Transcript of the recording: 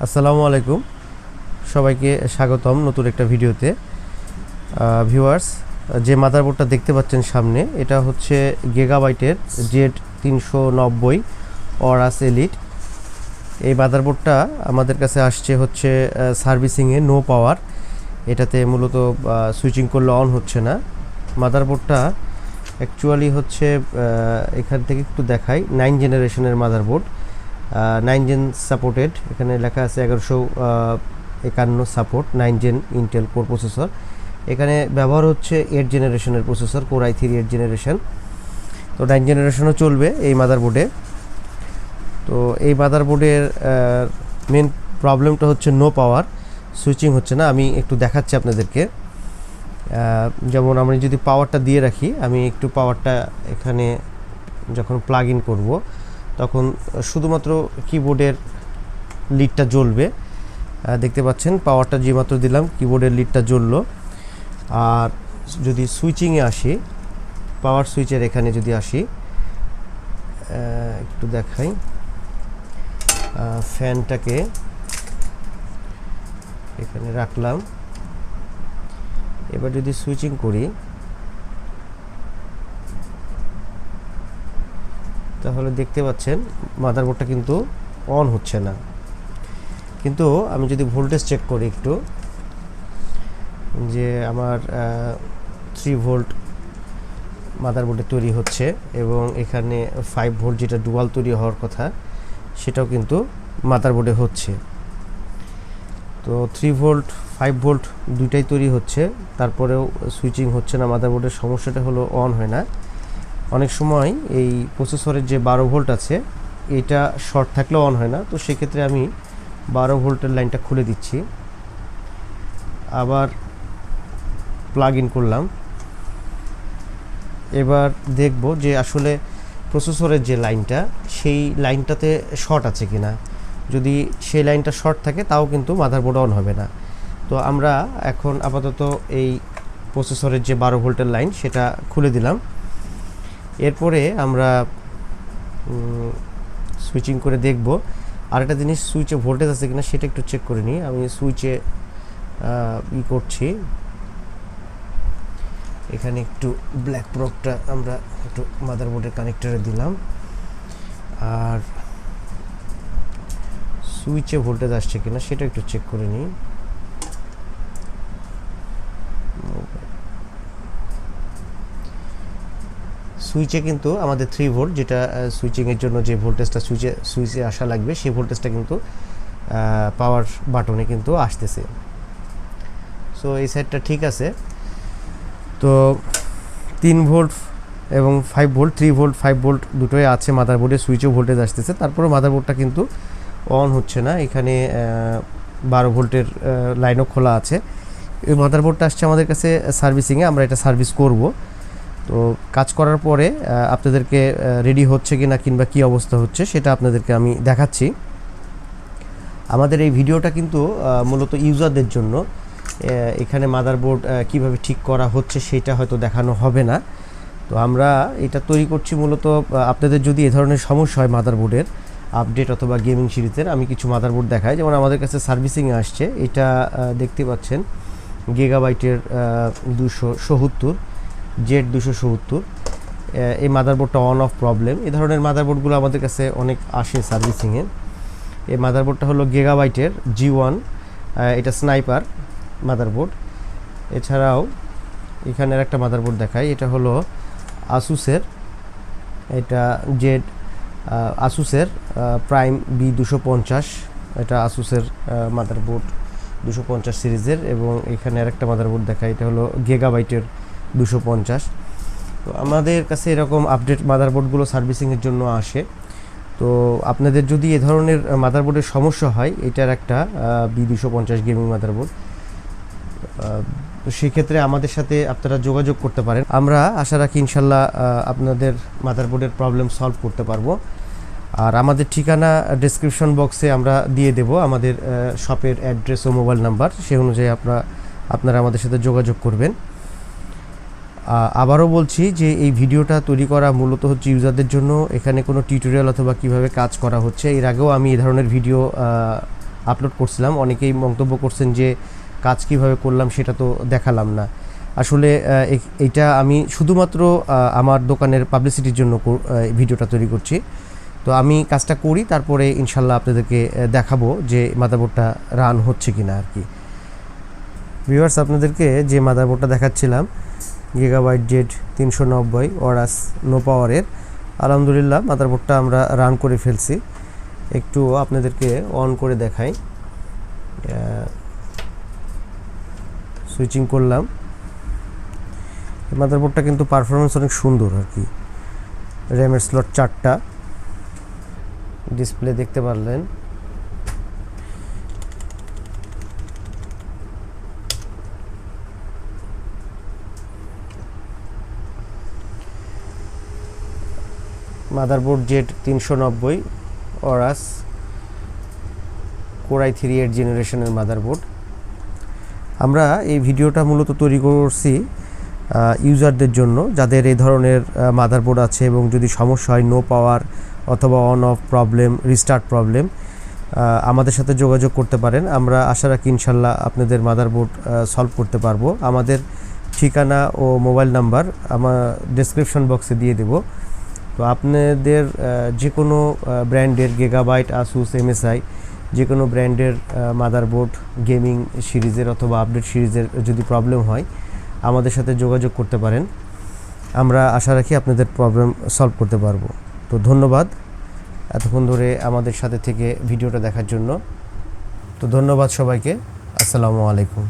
আসসালামু আলাইকুম, সবাইকে স্বাগতম নতুন একটা ভিডিওতে। ভিউয়ার্স, যে মাদারবোর্ডটা দেখতে পাচ্ছেন সামনে, এটা হচ্ছে গিগাবাইটের Z390 অরাস এলিট। এই মাদারবোর্ডটা আমাদের কাছে আসছে হচ্ছে সার্ভিসিংয়ে নো পাওয়ার। এটাতে মূলত সুইচিং করলে অন হচ্ছে না। মাদারবোর্ডটা অ্যাকচুয়ালি হচ্ছে এখান থেকে একটু দেখাই, 9 জেনারেশনের মাদারবোর্ড, 9 জেন সাপোর্টেড। এখানে লেখা আছে 1151 support, 9 gen Intel core processor. এখানে ব্যবহার হচ্ছে 8 জেনারেশনের প্রসেসর, কোর i3 8 জেনারেশন। তো 9 জেনারেশনও চলবে এই মাদারবোর্ডে। তো এই মাদারবোর্ডের মেন প্রবলেমটা হচ্ছে নো পাওয়ার, সুইচিং হচ্ছে না। আমি একটু দেখাচ্ছি আপনাদেরকে। যেমন আমরা যদি পাওয়ারটা দিয়ে রাখি, আমি একটু পাওয়ারটা এখানে যখন প্লাগ ইন করবো তখন শুধুমাত্র কিবোর্ডের লিডটা জ্বলবে। দেখতে পাচ্ছেন পাওয়ারটা যে মাত্র দিলাম কিবোর্ডের লিডটা জ্বললো। আর যদি সুইচিংয়ে আসি, পাওয়ার সুইচের এখানে যদি আসি, একটু দেখাই, ফ্যানটাকে এখানে রাখলাম। এবার যদি সুইচিং করি তাহলে দেখতে পাচ্ছেন মাদারবোর্ডটা কিন্তু অন হচ্ছে না। কিন্তু আমি যদি ভোল্টেজ চেক করি একটু, যে আমার 3 ভোল্ট মাদারবোর্ডে তৈরি হচ্ছে এবং এখানে 5 ভোল্ট যেটা ডুয়াল তৈরি হওয়ার কথা সেটাও কিন্তু মাদারবোর্ডে হচ্ছে। তো 3 ভোল্ট 5 ভোল্ট দুইটাই তৈরি হচ্ছে, তারপরেও সুইচিং হচ্ছে না। মাদারবোর্ডের সমস্যাটা হলো অন হয় না। অনেক সময় এই প্রসেসরের যে 12 ভোল্ট আছে এটা শর্ট থাকলেও অন হয় না। তো সেক্ষেত্রে আমি 12 ভোল্টের লাইনটা খুলে দিচ্ছি, আবার প্লাগ ইন করলাম। এবার দেখব যে আসলে প্রসেসরের যে লাইনটা, সেই লাইনটাতে শর্ট আছে কিনা। যদি সেই লাইনটা শর্ট থাকে তাও কিন্তু মাদারবোর্ড অন হবে না। তো আমরা এখন আপাতত এই প্রসেসরের যে 12 ভোল্টের লাইন সেটা খুলে দিলাম। এরপরে আমরা সুইচিং করে দেখব। আরেকটা জিনিস, সুইচে ভোল্টেজ আছে কিনা সেটা একটু চেক করে নিই। আমি সুইচে করছি, এখানে একটু ব্ল্যাক প্রোবটা আমরা একটু মাদারবোর্ডের কানেক্টরে দিলাম, আর সুইচে ভোল্টেজ আসছে কিনা সেটা একটু চেক করে নিই। সুইচে কিন্তু আমাদের 3 ভোল্ট, যেটা সুইচিংয়ের জন্য যে ভোল্টেজটা সুইচে আসা লাগবে, সেই ভোল্টেজটা কিন্তু পাওয়ার বাটনে কিন্তু আসতেছে। সো এই সাইডটা ঠিক আছে। তো 3 ভোল্ট এবং 5 ভোল্ট, 3 ভোল্ট 5 ভোল্ট দুটোই আছে মাদারবোর্ডে, সুইচেও ভোল্টেজ আসতেছে। তারপরে মাদারবোর্ডটা কিন্তু অন হচ্ছে না। এখানে 12 ভোল্টের লাইনও খোলা আছে। এই মাদারবোর্ডটা আসছে আমাদের কাছে সার্ভিসিংয়ে, আমরা এটা সার্ভিস করব। তো কাজ করার পরে আপনাদেরকে রেডি হচ্ছে কি না কিংবা কী অবস্থা হচ্ছে সেটা আপনাদেরকে আমি দেখাচ্ছি। আমাদের এই ভিডিওটা কিন্তু মূলত ইউজারদের জন্য। এখানে মাদারবোর্ড কিভাবে ঠিক করা হচ্ছে সেটা হয়তো দেখানো হবে না। তো আমরা এটা তৈরি করছি মূলত আপনাদের যদি এ ধরনের সমস্যা হয় মাদারবোর্ডের আপডেট অথবা গেমিং সিরিজের, আমি কিছু মাদারবোর্ড দেখাই। যেমন আমাদের কাছে সার্ভিসিংয়ে আসছে, এটা দেখতে পাচ্ছেন গিগাবাইটের 270 Z270। এই মাদারবোর্ডটা অন অফ প্রবলেম। এই ধরনের মাদারবোর্ডগুলো আমাদের কাছে অনেক আসে সার্ভিসিংয়ে। এই মাদারবোর্ডটা হলো গিগাবাইটের G1, এটা স্নাইপার মাদারবোর্ড। এছাড়াও এখানের একটা মাদারবোর্ড দেখাই, এটা হলো আসুসের, এটা আসুসের প্রাইম B250, এটা আসুসের মাদারবোর্ড 250 সিরিজের। এবং এখানে আরেকটা মাদারবোর্ড দেখাই, এটা হলো গিগাবাইটের 250। তো আমাদের কাছে এরকম আপডেট মাদারবোর্ডগুলো সার্ভিসিংয়ের জন্য আসে। তো আপনাদের যদি এ ধরনের মাদারবোর্ডের সমস্যা হয়, এটার একটা B250 গেমিং মাদারবোর্ড, তো সেক্ষেত্রে আমাদের সাথে আপনারা যোগাযোগ করতে পারেন। আমরা আশা রাখি ইনশাল্লাহ আপনাদের মাদারবোর্ডের প্রবলেম সলভ করতে পারবো। আর আমাদের ঠিকানা ডেসক্রিপশন বক্সে আমরা দিয়ে দেব, আমাদের শপের অ্যাড্রেস ও মোবাইল নাম্বার, সেই অনুযায়ী আপনারা আমাদের সাথে যোগাযোগ করবেন। আবারও বলছি যে এই ভিডিওটা তৈরি করা মূলত হচ্ছে ইউজারদের জন্য। এখানে কোনো টিউটোরিয়াল অথবা কিভাবে কাজ করা হচ্ছে, এর আগেও আমি এই ধরনের ভিডিও আপলোড করছিলাম। অনেকেই মন্তব্য করছেন যে কাজ কিভাবে করলাম সেটা তো দেখালাম না। আসলে এইটা আমি শুধুমাত্র আমার দোকানের পাবলিসিটির জন্য ভিডিওটা তৈরি করছি। তো আমি কাজটা করি, তারপরে ইনশাল্লাহ আপনাদেরকে দেখাবো যে মাদারবোর্ডটা রান হচ্ছে কিনা আর কি। ভিউয়ার্স, আপনাদেরকে যে মাদারবোর্ডটা দেখাচ্ছিলাম গিগাবাইট জেড 390 ওরাস নো পাওয়ারের, আলহামদুলিল্লাহ মাদারবোর্ডটা আমরা রান করে ফেলছি। একটু আপনাদেরকে অন করে দেখাই। সুইচিং করলাম। মাদারবোর্ডটা কিন্তু পারফরমেন্স অনেক সুন্দর আর কি। র্যামের স্লট 4টা, ডিসপ্লে দেখতে পারলেন। মাদারবোর্ড জেড 390 ওরাস কোর i3 8 জেনারেশনের মাদারবোর্ড। আমরা এই ভিডিওটা মূলত তৈরি করছি ইউজারদের জন্য, যাদের এই ধরনের মাদারবোর্ড আছে এবং যদি সমস্যা হয় নো পাওয়ার অথবা on of problem, restart problem, আমাদের সাথে যোগাযোগ করতে পারেন। আমরা আশা রাখি ইনশাল্লাহ আপনাদের মাদারবোর্ড সলভ করতে পারবো। আমাদের ঠিকানা ও মোবাইল নাম্বার আমার ডেসক্রিপশন বক্সে দিয়ে দেব। তো আপনাদের যে কোনো ব্র্যান্ডের গিগাবাইট, আসুস, এমএসআই যে কোনো ব্র্যান্ডের মাদারবোর্ড গেমিং সিরিজের অথবা আপডেট সিরিজের যদি প্রবলেম হয় আমাদের সাথে যোগাযোগ করতে পারেন। আমরা আশা রাখি আপনাদের প্রবলেম সলভ করতে পারবো। তো ধন্যবাদ এতক্ষণ ধরে আমাদের সাথে থেকে ভিডিওটা দেখার জন্য। তো ধন্যবাদ সবাইকে। আসসালামু আলাইকুম।